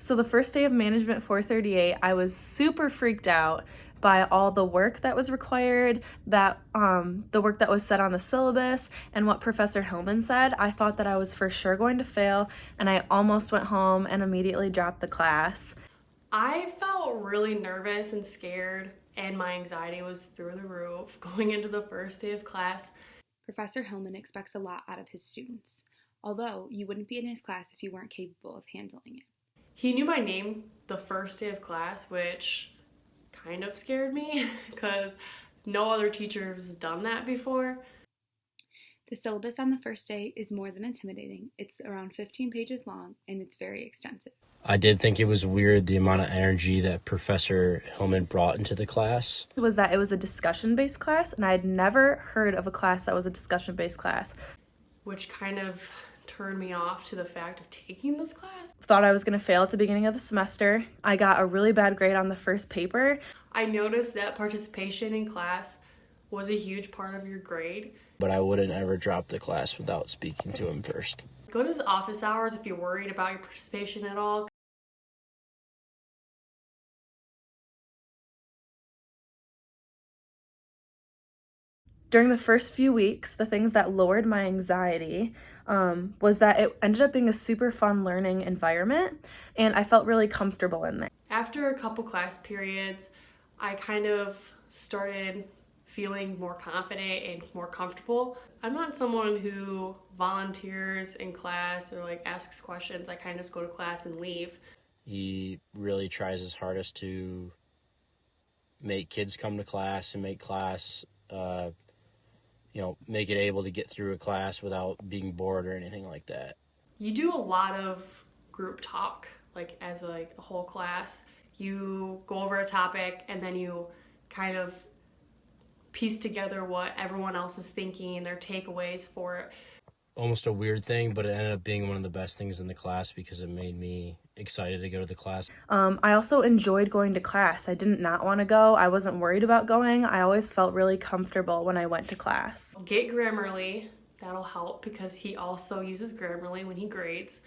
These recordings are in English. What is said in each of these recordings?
So the first day of Management 438, I was super freaked out by all the work that was required, that the work that was said on the syllabus, and what Professor Hillman said. I thought that I was for sure going to fail, and I almost went home and immediately dropped the class. I felt really nervous and scared, and my anxiety was through the roof going into the first day of class. Professor Hillman expects a lot out of his students, although you wouldn't be in his class if you weren't capable of handling it. He knew my name the first day of class, which kind of scared me because no other teacher has done that before. The syllabus on the first day is more than intimidating. It's around 15 pages long, and it's very extensive. I did think it was weird the amount of energy that Professor Hillman brought into the class. Was that it was a discussion-based class, and I had never heard of a class that was a discussion-based class. Which kind of turned me off to the fact of taking this class. Thought I was going to fail at the beginning of the semester. I got a really bad grade on the first paper. I noticed that participation in class was a huge part of your grade. But I wouldn't ever drop the class without speaking to him first. Go to his office hours if you're worried about your participation at all. During the first few weeks, the things that lowered my anxiety was that it ended up being a super fun learning environment, and I felt really comfortable in there. After a couple class periods, I kind of started feeling more confident and more comfortable. I'm not someone who volunteers in class or like asks questions. I kind of just go to class and leave. He really tries his hardest to make kids come to class and make class make it able to get through a class without being bored or anything like that. You do a lot of group talk, like as a whole class. You go over a topic and then you kind of piece together what everyone else is thinking and their takeaways for it. Almost a weird thing, but it ended up being one of the best things in the class because it made me excited to go to the class. I also enjoyed going to class. I didn't not want to go. I wasn't worried about going. I always felt really comfortable when I went to class. Get Grammarly. That'll help because he also uses Grammarly when he grades.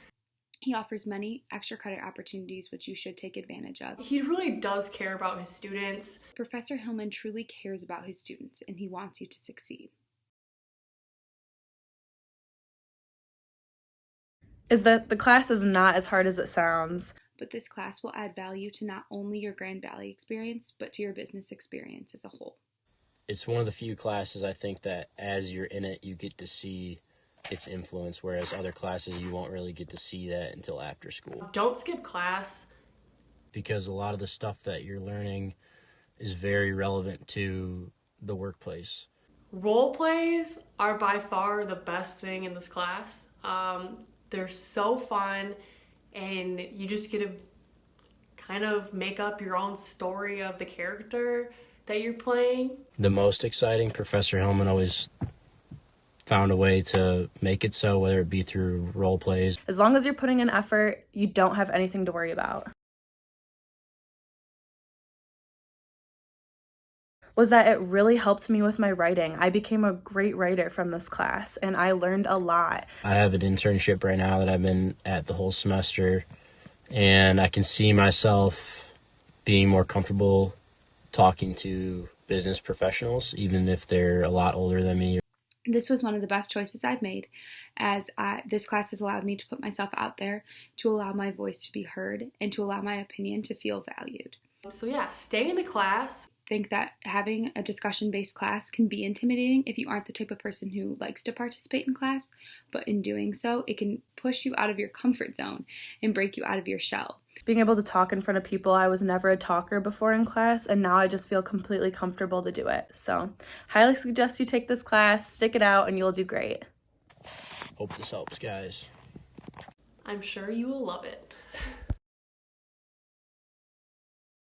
He offers many extra credit opportunities which you should take advantage of. He really does care about his students. Professor Hillman truly cares about his students, and he wants you to succeed. Is that the class is not as hard as it sounds. But this class will add value to not only your Grand Valley experience, but to your business experience as a whole. It's one of the few classes I think that as you're in it, you get to see its influence, whereas other classes you won't really get to see that until after school. Don't skip class. Because a lot of the stuff that you're learning is very relevant to the workplace. Role plays are by far the best thing in this class. They're so fun, and you just get to kind of make up your own story of the character that you're playing. The most exciting, Professor Hillman always found a way to make it so, whether it be through role plays. As long as you're putting in effort, you don't have anything to worry about. Was that it really helped me with my writing. I became a great writer from this class, and I learned a lot. I have an internship right now that I've been at the whole semester, and I can see myself being more comfortable talking to business professionals, even if they're a lot older than me. This was one of the best choices I've made, as this class has allowed me to put myself out there, to allow my voice to be heard, and to allow my opinion to feel valued. So yeah, stay in the class. Think that having a discussion-based class can be intimidating if you aren't the type of person who likes to participate in class, but in doing so, it can push you out of your comfort zone and break you out of your shell. Being able to talk in front of people, I was never a talker before in class, and now I just feel completely comfortable to do it. So, highly suggest you take this class, stick it out, and you'll do great. Hope this helps, guys. I'm sure you will love it.